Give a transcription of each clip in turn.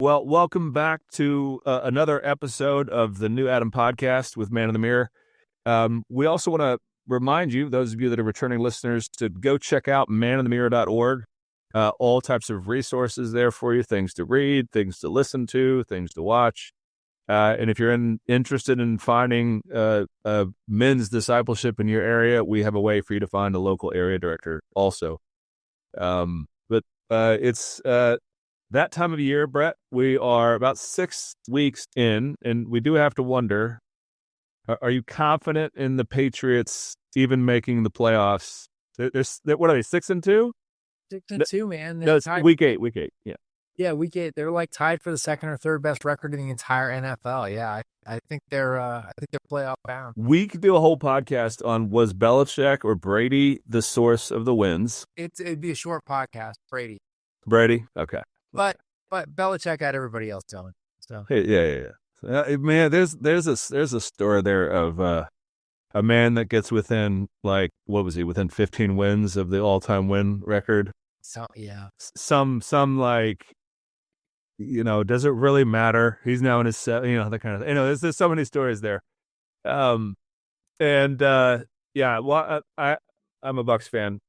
Well, welcome back to another episode of the New Adam podcast with Man in the Mirror. We also want to remind you, those of you that are returning listeners, to go check out maninthemirror.org. All types of resources there for you, things to read, things to listen to, things to watch. And if you're interested in finding men's discipleship in your area, we have a way for you to find a local area director also. But it's that time of year, Brett. We are about 6 weeks in, and we do have to wonder, are you confident in the Patriots even making the playoffs? What are they, 6-2? 6-2, man. No, it's week 8. Yeah. Yeah, week 8. They're like tied for the second or third best record in the entire NFL. Yeah, I think they're playoff bound. We could do a whole podcast on, was Belichick or Brady the source of the wins? It'd be a short podcast. Brady, okay. But Belichick had everybody else going. So yeah. Man, there's a story there of a man that gets within, like, what was he, within 15 wins of the all-time win record. So yeah, some like, does it really matter? He's now in his that kind of thing. There's so many stories there. Well, I'm a Bucs fan.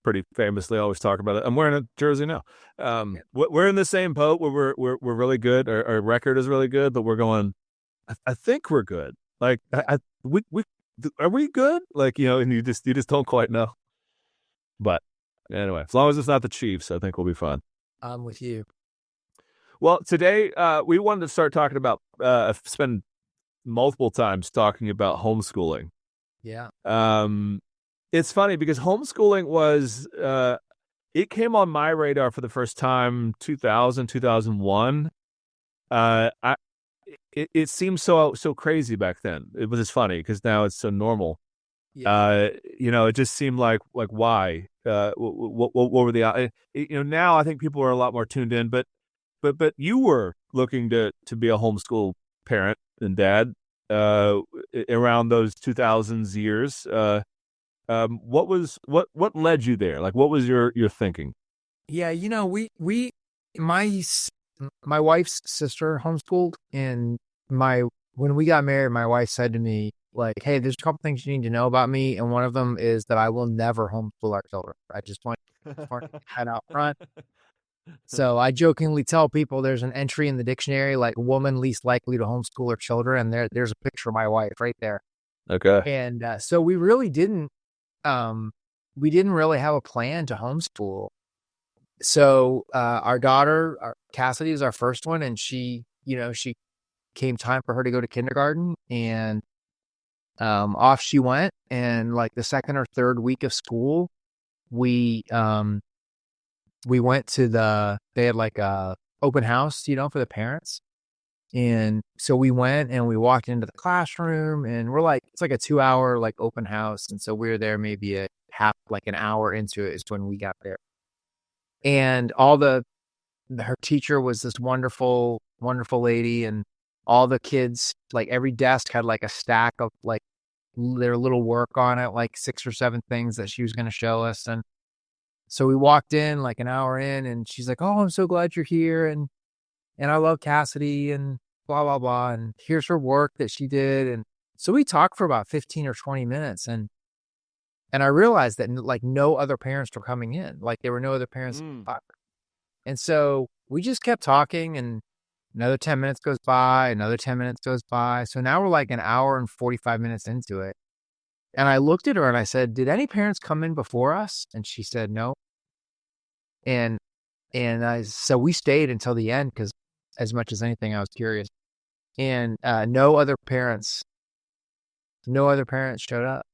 Pretty famously, always talk about it. I'm wearing a jersey now. We're in the same boat where we're really good. Our record is really good, but we're going, I think we're good. Like, we are we good? Like, and you just don't quite know. But anyway, as long as it's not the Chiefs, I think we'll be fine. I'm with you. Well, today we wanted to start talking about, spend multiple times talking about homeschooling. Yeah. It's funny because homeschooling was, it came on my radar for the first time 2001. It seemed so crazy back then. It was just funny because now it's so normal. Yeah. It just seemed like why? What were the, now I think people are a lot more tuned in, but you were looking to be a homeschool parent and dad around those 2000s years. What led you there? Like, what was your thinking? Yeah, my wife's sister homeschooled, and when we got married, my wife said to me, like, hey, there's a couple things you need to know about me, and one of them is that I will never homeschool our children. I just want to head out front. So I jokingly tell people there's an entry in the dictionary, like, woman least likely to homeschool her children, and there's a picture of my wife right there. Okay. And so we really didn't really have a plan to homeschool. So our daughter, Cassidy, is our first one, and she came time for her to go to kindergarten, and off she went. And like the second or third week of school, we went to they had like a open house, for the parents. And so we went and we walked into the classroom, and it's like a 2-hour like open house. And so we were there maybe an hour into it is when we got there. And her teacher was this wonderful, wonderful lady, and all the kids, like every desk had like a stack of like their little work on it, like 6 or 7 things that she was going to show us. And so we walked in like an hour in, and she's like, oh, I'm so glad you're here. And I love Cassidy and blah, blah, blah. And here's her work that she did. And so we talked for about 15 or 20 minutes. And I realized that like no other parents were coming in. Like there were no other parents. And so we just kept talking, and another 10 minutes goes by, another 10 minutes goes by. So now we're like an hour and 45 minutes into it. And I looked at her and I said, did any parents come in before us? And she said, no. And so we stayed until the end because as much as anything, I was curious. And no other parents showed up.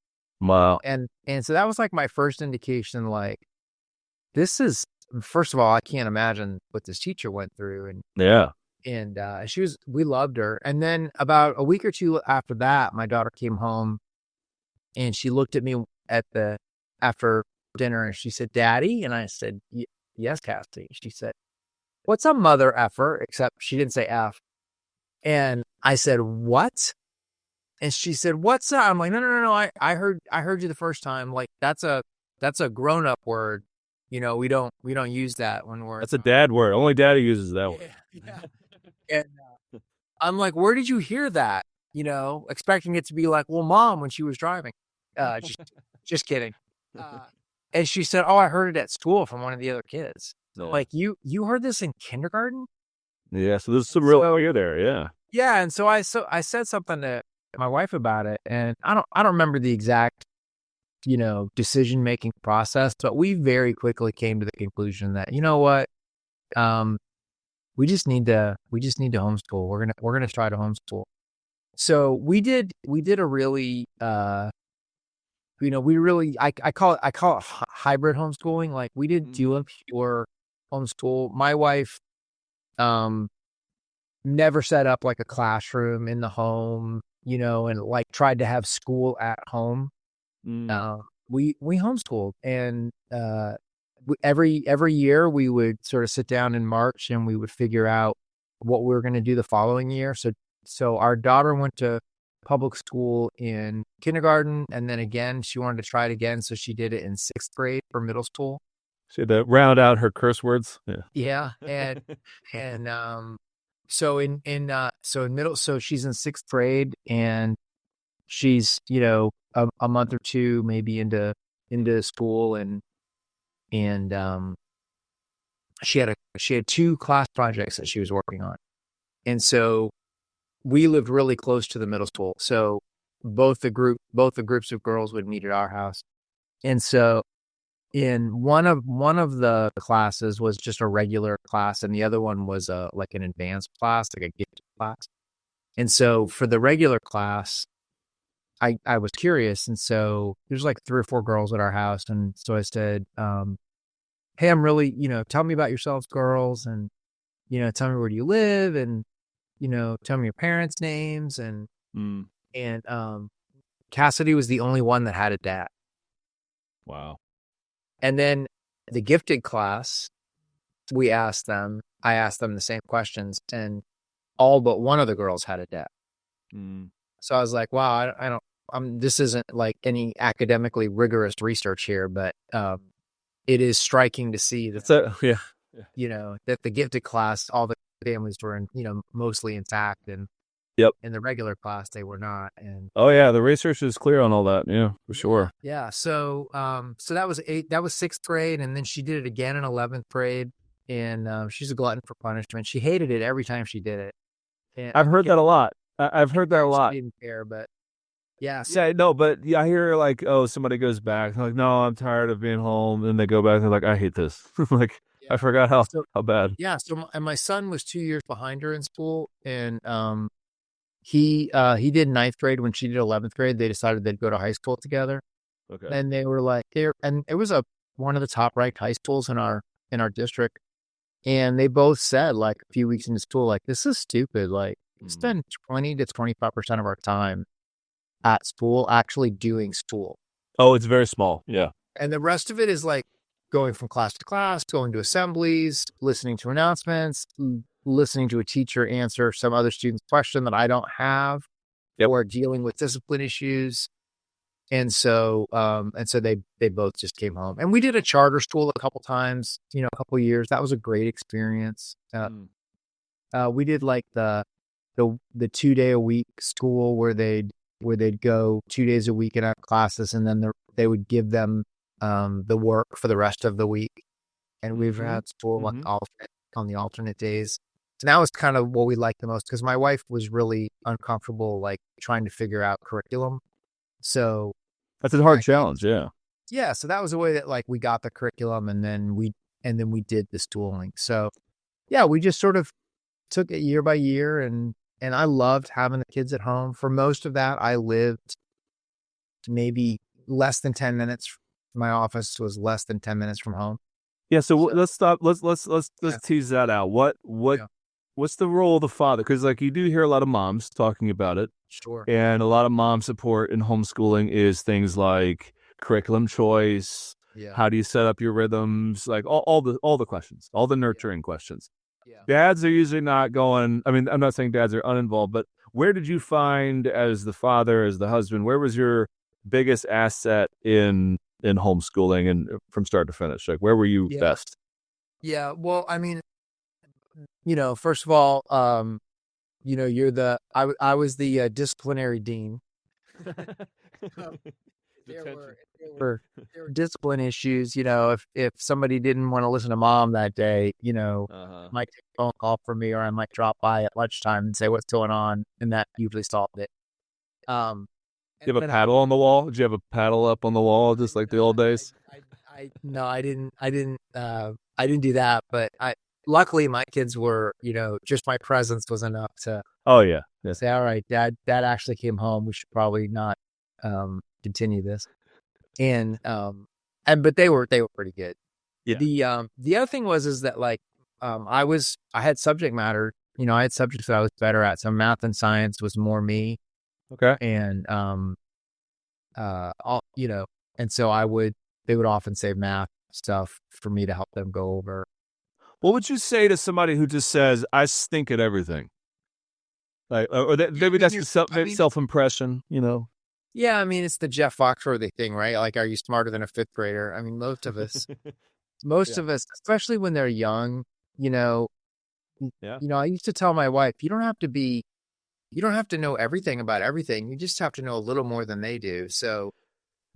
Wow. And so that was like my first indication, like, this is, first of all, I can't imagine what this teacher went through. And yeah. And we loved her. And then about a week or two after that, my daughter came home and she looked at me after dinner and she said, Daddy? And I said, yes, Cassie. She said, what's a mother effer? Except she didn't say F. And I said, what? And she said, what's that? I'm like, no. I heard you the first time. Like, that's a grown-up word. we don't use that when we're. That's a dad word. Only daddy uses that word. Yeah. And I'm like, where did you hear that? Expecting it to be like, well, mom, when she was driving. Just kidding. And she said, oh, I heard it at school from one of the other kids. So like, you heard this in kindergarten? Yeah. So there's some real value there. Yeah. Yeah. And so I said something to my wife about it, and I don't remember the exact, decision-making process, but we very quickly came to the conclusion that, you know what, we just need to homeschool. We're gonna try to homeschool. So we did a really, I call it hybrid homeschooling. Like, we didn't do a pure homeschool. My wife, never set up like a classroom in the home, and like tried to have school at home. We homeschooled, and every year we would sort of sit down in March and we would figure out what we were going to do the following year. So our daughter went to public school in kindergarten, and then again she wanted to try it again, so she did it in 6th grade for middle school. She had to round out her curse words. Yeah, and so in middle, so she's in 6th grade, and she's a month or two maybe into school, and she had 2 class projects that she was working on, and so we lived really close to the middle school, so both the groups of girls would meet at our house. And so in one of the classes was just a regular class, and the other one was like an advanced class, like a gifted class. And so for the regular class, I was curious, and so there's like 3 or 4 girls at our house, and so I said, hey, I'm really, tell me about yourselves, girls, and tell me where do you live, and tell me your parents' names, and Cassidy was the only one that had a dad. Wow. And then the gifted class, I asked them the same questions, and all but one of the girls had a dad. So I was like, wow, I don't, this isn't like any academically rigorous research here, but it is striking to see that, that the gifted class, all the families were mostly intact, and in the regular class they were not. And the research is clear on all that. Yeah, for sure. Yeah. So that was 6th grade, and then she did it again in 11th grade, and she's a glutton for punishment. She hated it every time she did it. And I've heard that a lot. I've heard that a lot. She didn't care, but yeah. Yeah, no, but I hear like, oh, somebody goes back. They're like, no, I'm tired of being home. And they go back. They're like, I hate this. Like, I forgot how bad. Yeah. So my son was 2 years behind her in school, and he did 9th grade when she did 11th grade. They decided they'd go to high school together. Okay. And they were like, and it was one of the top ranked high schools in our district. And they both said, like, a few weeks into school, like, this is stupid. Like, we spend 20 to 25% of our time at school actually doing school. Oh, it's very small. Yeah. And the rest of it is like going from class to class, going to assemblies, listening to announcements, listening to a teacher answer some other student's question that I don't have, or dealing with discipline issues. And so they both just came home, and we did a charter school a couple times, a couple years. That was a great experience. We did like the 2-day a week school where they'd go 2 days a week and have classes, and then they would give them the work for the rest of the week. And we've had school on the alternate days. So that was kind of what we liked the most, because my wife was really uncomfortable, like, trying to figure out curriculum. So that's a hard challenge. Yeah. Yeah. So that was a way that, like, we got the curriculum, and then we did the schooling. So yeah, we just sort of took it year by year, and I loved having the kids at home. For most of that, I lived maybe less than 10 minutes. My office was less than 10 minutes from home. Yeah. So let's stop. Let's tease that out. What's the role of the father? Because, like, you do hear a lot of moms talking about it. Sure. And a lot of mom support in homeschooling is things like curriculum choice. Yeah. How do you set up your rhythms? Like all the questions, all the nurturing questions. Yeah. Dads are usually not going. I mean, I'm not saying dads are uninvolved, but where did you find, as the father, as the husband, where was your biggest asset in in homeschooling and from start to finish? Like, where were you best? Yeah. Well, I mean, first of all, I was the disciplinary dean. There were discipline issues. If somebody didn't want to listen to mom that day, I might take a phone call from me, or I might drop by at lunchtime and say what's going on, and that usually solved it. Do you have a paddle on the wall? Did you have a paddle up on the wall, just like the old days? No, I didn't do that. But luckily my kids were, just my presence was enough to. Oh yeah. Say, all right, dad actually came home. We should probably not continue this. And but they were pretty good. Yeah. The other thing is that like I had subject matter. I had subjects that I was better at. So math and science was more me. Okay. And and so they would often say math stuff for me to help them go over. What would you say to somebody who just says, "I stink at everything"? Like, or maybe that's self-impression, Yeah, I mean, it's the Jeff Foxworthy thing, right? Like, are you smarter than a fifth grader? I mean, most of us, especially when they're young, I used to tell my wife, you don't have to know everything about everything. You just have to know a little more than they do. So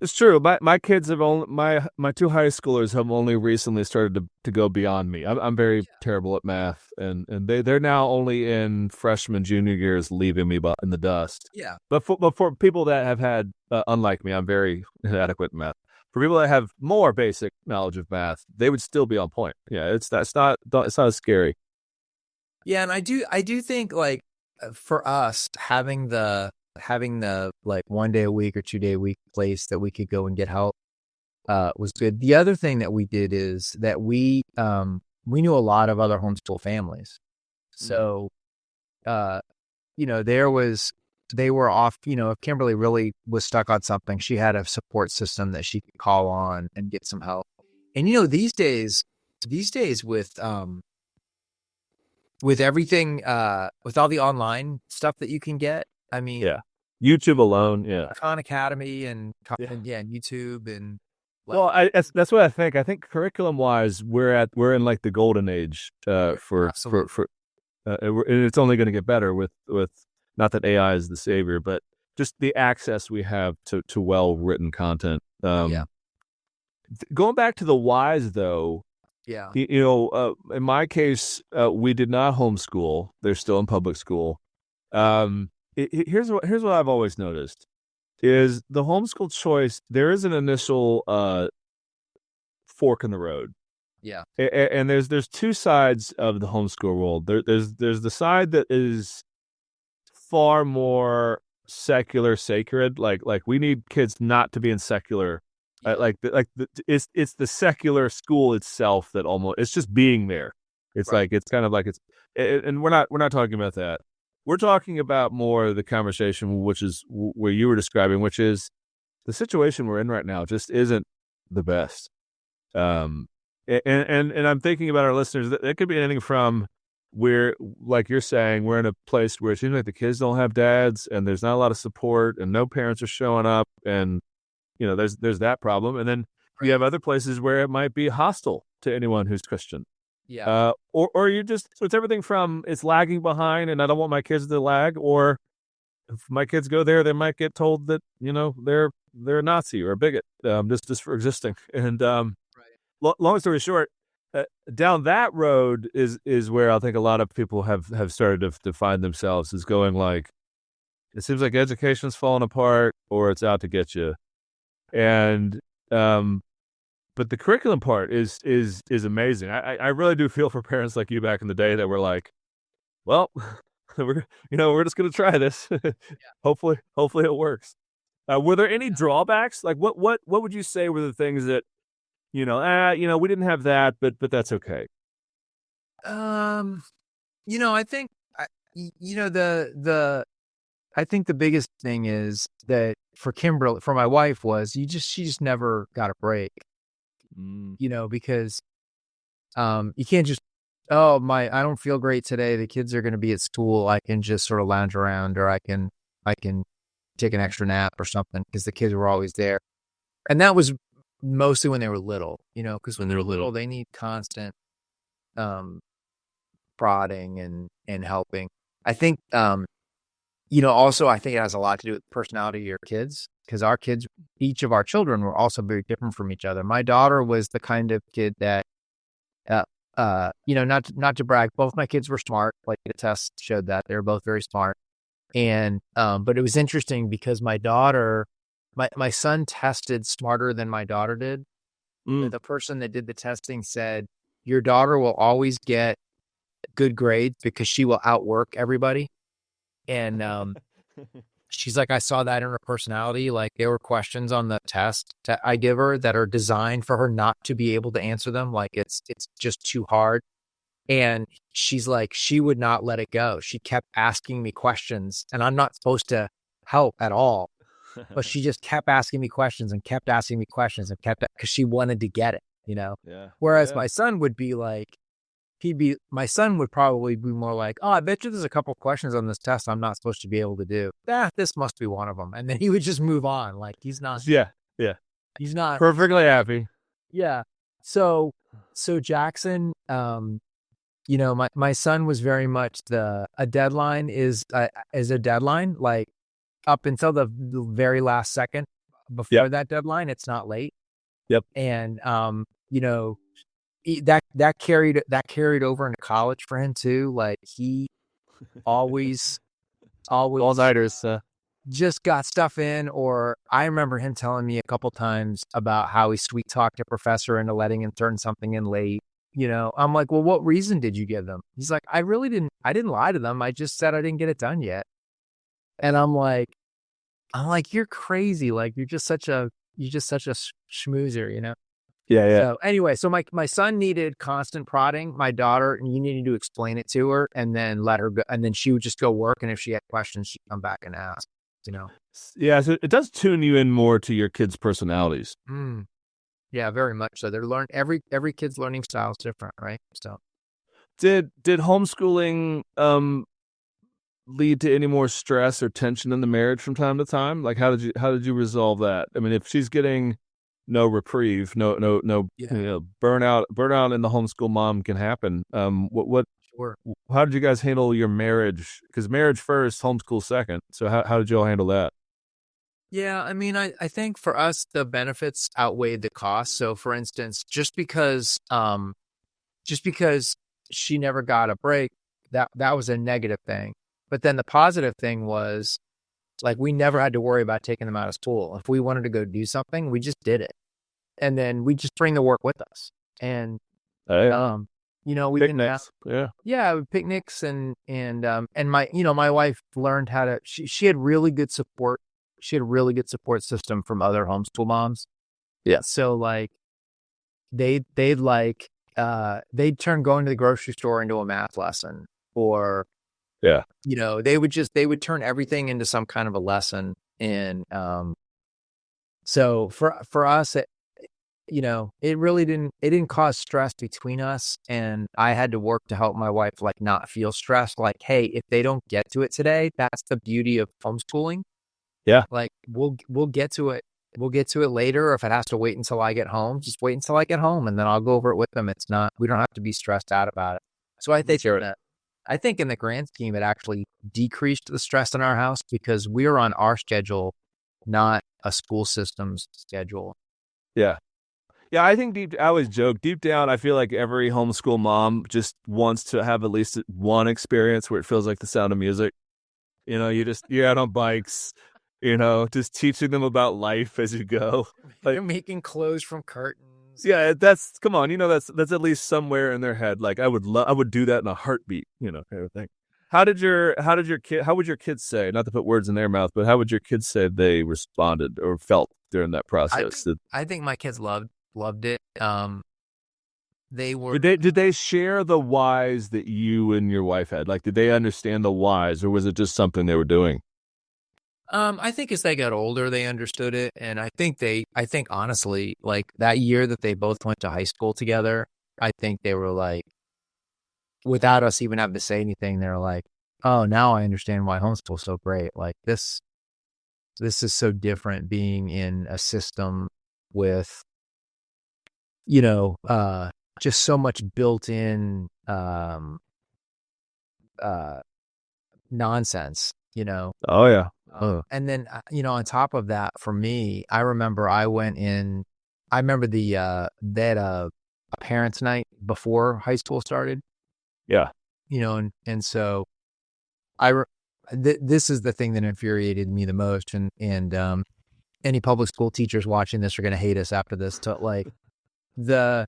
it's true. My kids have only my two high schoolers have only recently started to go beyond me. I'm very terrible at math, and they're now only in freshman junior years, leaving me in the dust. Yeah. But for people that have had unlike me, I'm very inadequate in math. For people that have more basic knowledge of math, they would still be on point. Yeah, it's not as scary. Yeah, and I do think like for us having the like 1 day a week or 2 day a week place that we could go and get help was good. The other thing that we did is that we knew a lot of other homeschool families. So they were off, if Kimberly really was stuck on something, she had a support system that she could call on and get some help. And these days with everything with all the online stuff that you can get, I mean, YouTube alone, Khan Academy and YouTube and that's what I think. I think curriculum-wise, we're in like the golden age for and it's only going to get better with not that AI is the savior, but just the access we have to well-written content. Going back to the whys, though. Yeah. In my case, we did not homeschool. They're still in public school. Here's what I've always noticed is the homeschool choice. There is an initial fork in the road. Yeah. And there's two sides of the homeschool world. There's the side that is far more secular, sacred. Like we need kids not to be in secular. It's the secular school itself that almost it's just being there. It's right. Like it's kind of like and we're not talking about that. We're talking about more the conversation, which is where you were describing, which is the situation we're in right now just isn't the best. And I'm thinking about our listeners. That it could be anything from where, like you're saying, we're in a place where it seems like the kids don't have dads, and there's not a lot of support, and no parents are showing up, and there's that problem. And then you have other places where it might be hostile to anyone who's Christian. Yeah. Or you just, it's everything from it's lagging behind and I don't want my kids to lag, or if my kids go there, they might get told that, they're a Nazi or a bigot, just for existing. And long story short, down that road is where I think a lot of people have started to find themselves, is going like, it seems like education's falling apart or it's out to get you. And but the curriculum part is amazing. I really do feel for parents like you back in the day that were like, well, we're just gonna try this. Hopefully it works. Were there any drawbacks? Like what would you say were the things that we didn't have that, but that's okay? I think I think the biggest thing is that for Kimberly, for my wife, was she just never got a break. Because you can't just, I don't feel great today, the kids are going to be at school, I can just sort of lounge around, or I can take an extra nap or something, because the kids were always there. And that was mostly when they were little, because when they were little. they need constant prodding and helping. I think, also I think it has a lot to do with the personality of your kids, because each of our children were also very different from each other. My daughter was the kind of kid that, not to brag, both my kids were smart. Like the test showed that they were both very smart. And, but it was interesting because my son tested smarter than my daughter did. The person that did the testing said, your daughter will always get good grades because she will outwork everybody. And she's like, I saw that in her personality. Like there were questions on the test that I give her that are designed for her not to be able to answer them. Like it's just too hard. And she's like, she would not let it go. She kept asking me questions, and I'm not supposed to help at all. But she just kept asking me questions and kept asking me questions and because she wanted to get it, Yeah. Whereas my son would be like, my son would probably be more like, oh, I bet you there's a couple questions on this test I'm not supposed to be able to do. This must be one of them. And then he would just move on. Like he's not. Yeah. He's not perfectly happy. Yeah. So Jackson, my son was very much a deadline is a deadline, like up until the very last second before that deadline, it's not late. Yep. And, that carried over into college for him too. Like he always all-nighters. Just got stuff in, or I remember him telling me a couple times about how he sweet talked a professor into letting him turn something in late. I'm like, well, what reason did you give them? He's like, I didn't lie to them. I just said I didn't get it done yet. And I'm like, you're crazy. Like you're just such a schmoozer, Yeah. So anyway, so my son needed constant prodding. My daughter, you needed to explain it to her and then let her go. And then she would just go work. And if she had questions, she'd come back and ask, Yeah. So it does tune you in more to your kids' personalities. Yeah, very much so. They're every kid's learning style is different, right? So did homeschooling lead to any more stress or tension in the marriage from time to time? Like how did you resolve that? I mean, if she's getting no reprieve, no burnout in the homeschool mom can happen. Sure. How did you guys handle your marriage? Because marriage first, homeschool second. So how did you all handle that? Yeah, I mean, I think for us, the benefits outweighed the costs. So, for instance, just because she never got a break, that was a negative thing. But then the positive thing was, like, we never had to worry about taking them out of school. If we wanted to go do something, we just did it, and then we just bring the work with us. And we picnics. didn't have picnics and my wife learned how to. She had really good support. She had a really good support system from other homeschool moms. Yeah. So like they'd turn going to the grocery store into a math lesson, or they would turn everything into some kind of a lesson. And so for us, it really didn't cause stress between us, and I had to work to help my wife like not feel stressed. Like, hey, if they don't get to it today, that's the beauty of homeschooling. Yeah. Like we'll get to it. We'll get to it later. Or if it has to wait until I get home, just wait until I get home, and then I'll go over it with them. We don't have to be stressed out about it. So I think in the grand scheme, it actually decreased the stress in our house because we were on our schedule, not a school system's schedule. Yeah. Yeah, I think I always joke, deep down, I feel like every homeschool mom just wants to have at least one experience where it feels like The Sound of Music. You're out on bikes, just teaching them about life as you go. Like, you're making clothes from curtains. Yeah, come on, that's at least somewhere in their head. Like I would do that in a heartbeat, kind of thing. How would your kids say, not to put words in their mouth, but how would your kids say they responded or felt during that process? I think my kids loved it. They were. Did they share the whys that you and your wife had? Like, did they understand the whys, or was it just something they were doing? I think as they got older, they understood it. And I think honestly, like that year that they both went to high school together, I think they were like, without us even having to say anything, they were like, oh, now I understand why homeschool's so great. Like this is so different being in a system with just so much built-in nonsense, Oh yeah. and then on top of that, for me, I remember they had a parents' night before high school started, Yeah. and so this is the thing that infuriated me the most, and any public school teachers watching this are going to hate us after this. The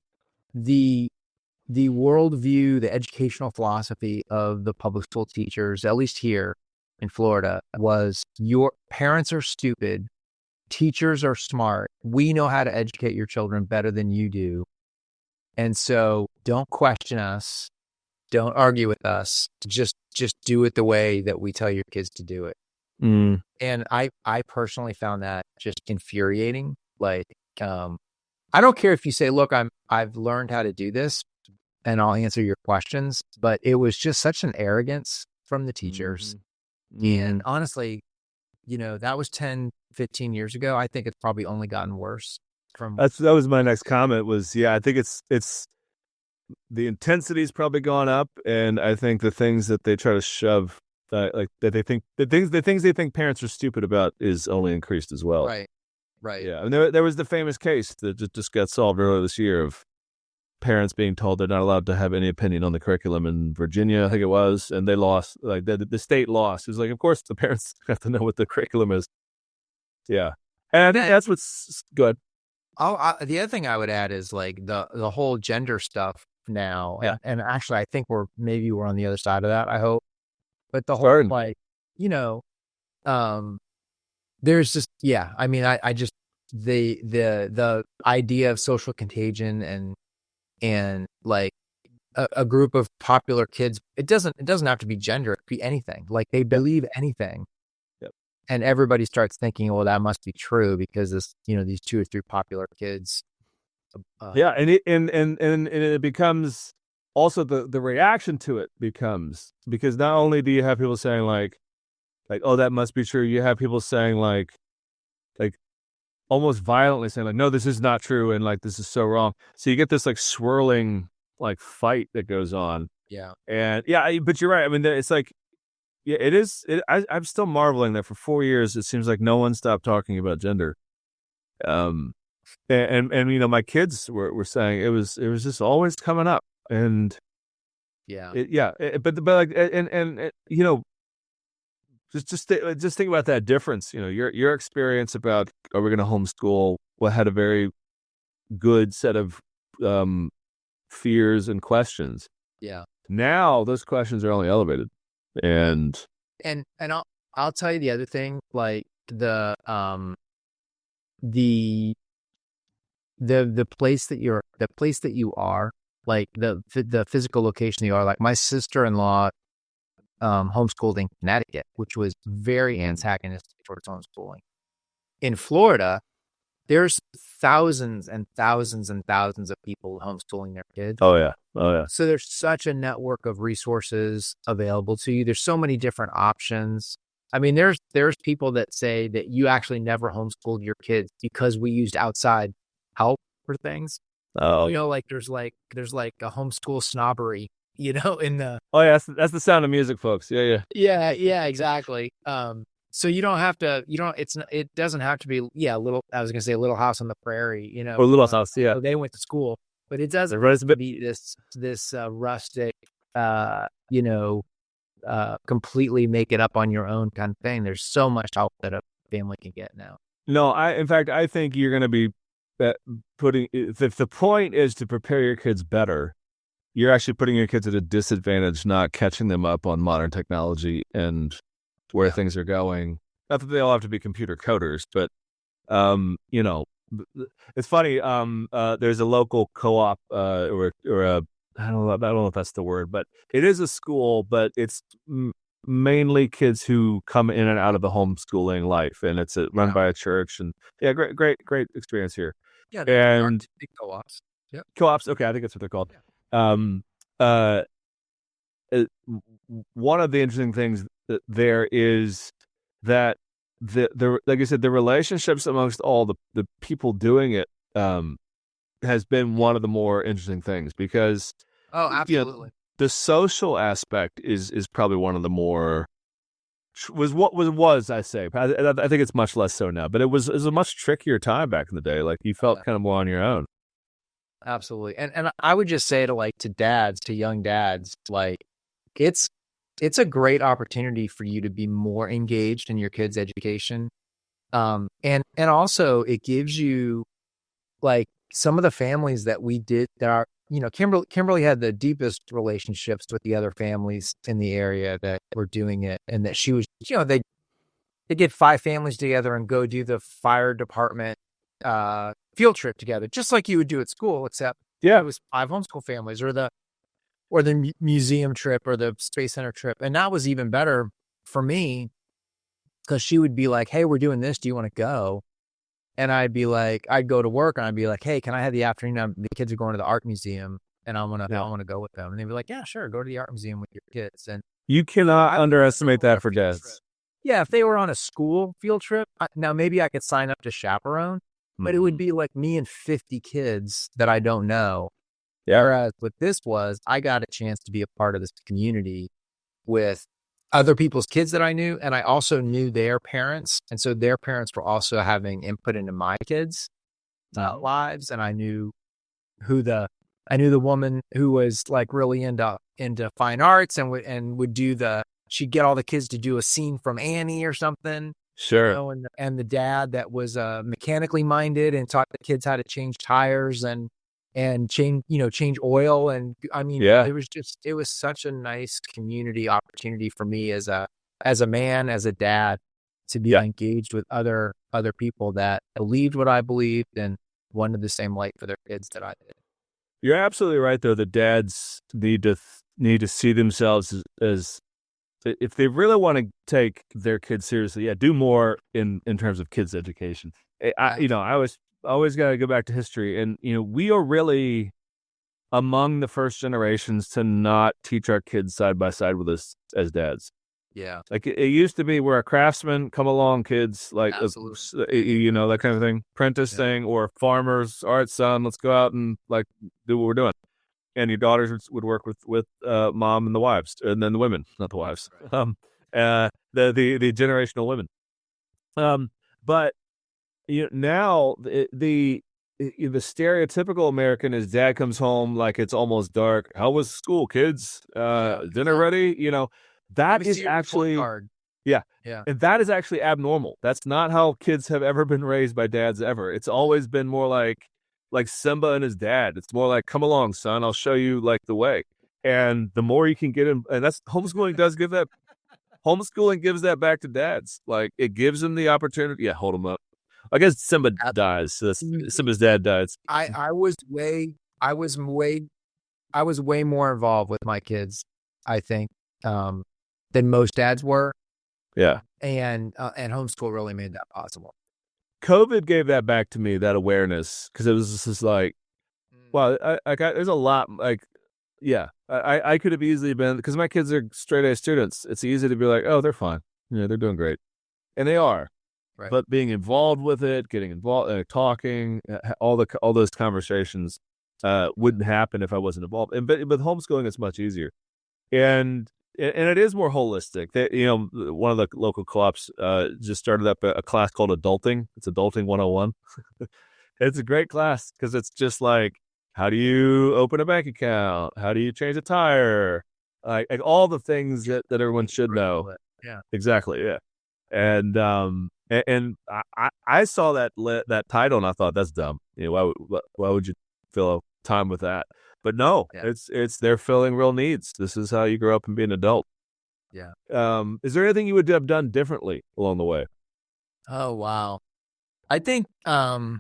the worldview, the educational philosophy of the public school teachers, at least here in Florida, was your parents are stupid, teachers are smart. We know how to educate your children better than you do, and so don't question us, don't argue with us. Just do it the way that we tell your kids to do it. Mm. And I personally found that just infuriating. I don't care if you say, look, I've learned how to do this and I'll answer your questions, but it was just such an arrogance from the teachers. Mm. And honestly, that was 10, 15 years ago. I think it's probably only gotten worse that was my next comment was, I think it's the intensity's probably gone up, and I think the things that they try to shove, that they think the things they think parents are stupid about is only increased as well. Right. Yeah, and there was the famous case that just got solved earlier this year of parents being told they're not allowed to have any opinion on the curriculum in Virginia, I think it was, and they lost. The state lost. It was of course the parents have to know what the curriculum is. Yeah, and I think that's what's good. The other thing I would add is the whole gender stuff now. Yeah. And actually, I think we're on the other side of that. I hope, but the whole there's just I just the idea of social contagion and a group of popular kids. It doesn't have to be gender. It could be anything. They believe anything. Yep. And everybody starts thinking, well, that must be true because these 2 or 3 popular kids. And it becomes also the reaction to it becomes, because not only do you have people saying like, oh, that must be true. You have people saying like almost violently saying no, this is not true. And this is so wrong. So you get this swirling fight that goes on. Yeah. And but you're right. I mean, it's it is. I'm still marveling that for 4 years, it seems like no one stopped talking about gender. And my kids were saying it was just always coming up, and just think about that difference. Your experience about are we going to homeschool had a very good set of fears and questions. Yeah. Now those questions are only elevated, and I'll tell you the other thing, the place that you are, the physical location you are. My sister-in-law homeschooled in Connecticut, which was very antagonistic towards homeschooling. In Florida, there's thousands and thousands and thousands of people homeschooling their kids. Oh yeah. So there's such a network of resources available to you. There's so many different options. I mean, there's people that say that you actually never homeschooled your kids because we used outside help for things. Oh, there's a homeschool snobbery, in the. Oh yeah, that's the Sound of Music, folks. Yeah, exactly. So you don't have to. It doesn't have to be. I was gonna say Little House on the Prairie. Or Little House. Yeah, they went to school, but it doesn't be this rustic. Completely make it up on your own kind of thing. There's so much help that a family can get now. No, I think you're going to be putting. If the point is to prepare your kids better, you're actually putting your kids at a disadvantage, not catching them up on modern technology and where things are going. Not that they all have to be computer coders, but it's funny. There's a local co-op or a I don't know if that's the word, but it is a school, but it's mainly kids who come in and out of the homeschooling life, and it's run by a church, and great experience here. Yeah, and co-ops. Yep. Co-ops. Okay, I think that's what they're called. Yeah. One of the interesting things there is that the like I said, the relationships amongst all the people doing it has been one of the more interesting things because absolutely. the social aspect is probably one of the more was I say I think it's much less so now, but it was a much trickier time back in the day. Like you felt kind of more on your own. Absolutely. And I would just say to young dads, like it's a great opportunity for you to be more engaged in your kids' education. And also it gives you like some of the families that we did that are, Kimberly had the deepest relationships with the other families in the area that were doing it. And that she was, they get 5 families together and go do the fire department field trip together, just like you would do at school, except it was 5 homeschool families, or the museum trip or the space center trip. And that was even better for me because she would be like, hey, we're doing this. Do you want to go? And I'd be like, I'd go to work and I'd be like, hey, can I have the afternoon? The kids are going to the art museum and I want to go with them. And they'd be like, yeah, sure. Go to the art museum with your kids. And you cannot underestimate that for dads. Yeah. If they were on a school field trip, now maybe I could sign up to chaperone, but it would be like me and 50 kids that I don't know. Yeah. Whereas what this was, I got a chance to be a part of this community with other people's kids that I knew. And I also knew their parents. And so their parents were also having input into my kids' lives. And I knew the woman who was like really into fine arts and would do she'd get all the kids to do a scene from Annie or something. Sure. And the dad that was mechanically minded and taught the kids how to change tires and change oil. And I mean, it was such a nice community opportunity for me as a man, as a dad, to be engaged with other people that believed what I believed and wanted the same light for their kids that I did. You're absolutely right, though. The dads need to see themselves as if they really want to take their kids seriously. Do more in terms of kids' education. I always got to go back to history. And, we are really among the first generations to not teach our kids side by side with us as dads. Yeah. Like it used to be, we're a craftsman, come along, kids, like, that kind of thing, apprentice thing, or farmers, all right, son, let's go out and like do what we're doing. And your daughters would work with mom and the wives, and then the women, not the wives, the generational women. But now the stereotypical American is dad comes home like it's almost dark. How was school, kids? Dinner ready? That is actually and that is actually abnormal. That's not how kids have ever been raised by dads ever. It's always been more like Simba and his dad. It's more like, come along, son, I'll show you like the way. And the more you can get him, and that's homeschooling does give that. Homeschooling gives that back to dads. Like it gives them the opportunity. Yeah, hold them up. I guess Simba dies. So Simba's dad dies. I was way more involved with my kids, I think, than most dads were. Yeah. And homeschool really made that possible. COVID gave that back to me, that awareness, because it was just like, wow, there's a lot, like, I could have easily been, because my kids are straight A students. It's easy to be like, oh, they're fine. They're doing great. And they are. Right. But being involved with it, getting involved, talking, all those conversations wouldn't happen if I wasn't involved. But homeschooling is much easier. And it is more holistic. One of the local co-ops just started up a class called Adulting. It's Adulting 101. It's a great class because it's just like, how do you open a bank account? How do you change a tire? Like all the things that everyone should know. Yeah, exactly. Yeah, and I saw that title and I thought, that's dumb. Why would you fill time with that? But no, it's they're filling real needs. This is how you grow up and be an adult. Yeah. Is there anything you would have done differently along the way? Oh, wow. I think, I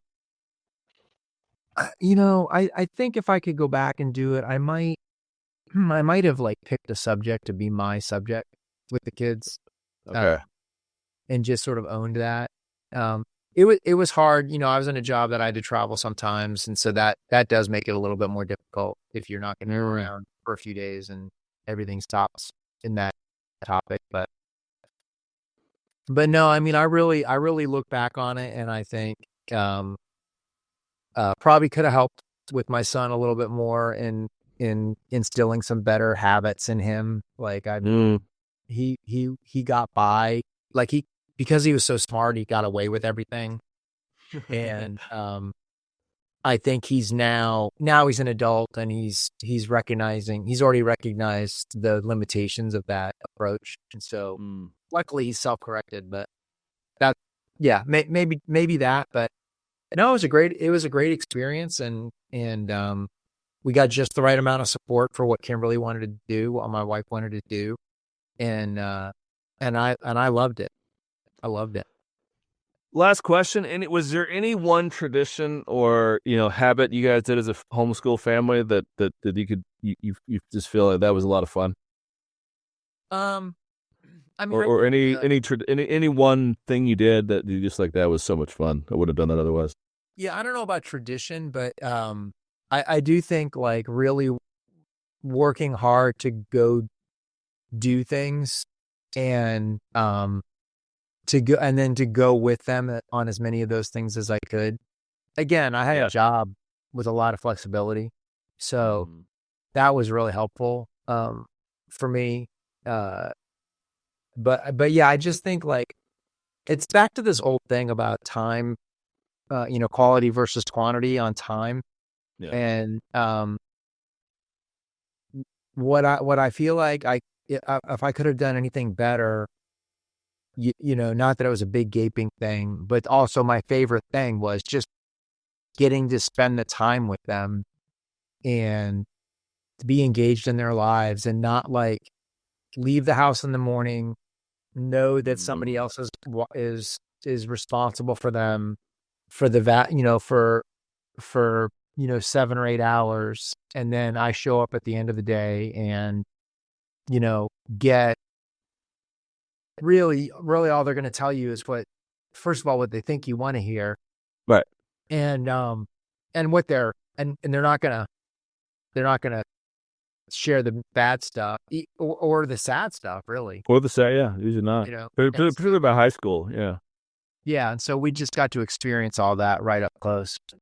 think if I could go back and do it, I might have like picked a subject to be my subject with the kids. Okay. And just sort of owned that. It was hard. I was in a job that I had to travel sometimes. And so that does make it a little bit more difficult if you're not going to be around for a few days and everything stops in that topic. But no, I mean, I really look back on it and I think, probably could have helped with my son a little bit more in instilling some better habits in him. Like he got by, like because he was so smart, he got away with everything. And I think he's now he's an adult, and he's already recognized the limitations of that approach. And so luckily he's self-corrected, but that, yeah, maybe that, but no, it was a great experience. And we got just the right amount of support for what Kimberly wanted to do, what my wife wanted to do. And I loved it. I loved it. Last question. And was there any one tradition or, habit you guys did as a homeschool family that you could, you just feel like that was a lot of fun? I mean, or any one thing you did that you just like, that was so much fun, I wouldn't have done that otherwise. Yeah, I don't know about tradition, but I do think like really working hard to go do things and to go with them on as many of those things as I could. Again, I had a job with a lot of flexibility, so that was really helpful for me. But yeah, I just think like it's back to this old thing about time, quality versus quantity on time. Yeah. And what I feel like if I could have done anything better, not that it was a big gaping thing, but also my favorite thing was just getting to spend the time with them and to be engaged in their lives, and not like leave the house in the morning, know that somebody else is responsible for them for the for 7 or 8 hours, and then I show up at the end of the day and get really all they're going to tell you is first of all what they think you want to hear, right? And what they're not gonna share the bad stuff or the sad stuff, really. Or the sad, yeah, usually not. Particularly about high school, yeah. Yeah, and so we just got to experience all that right up close.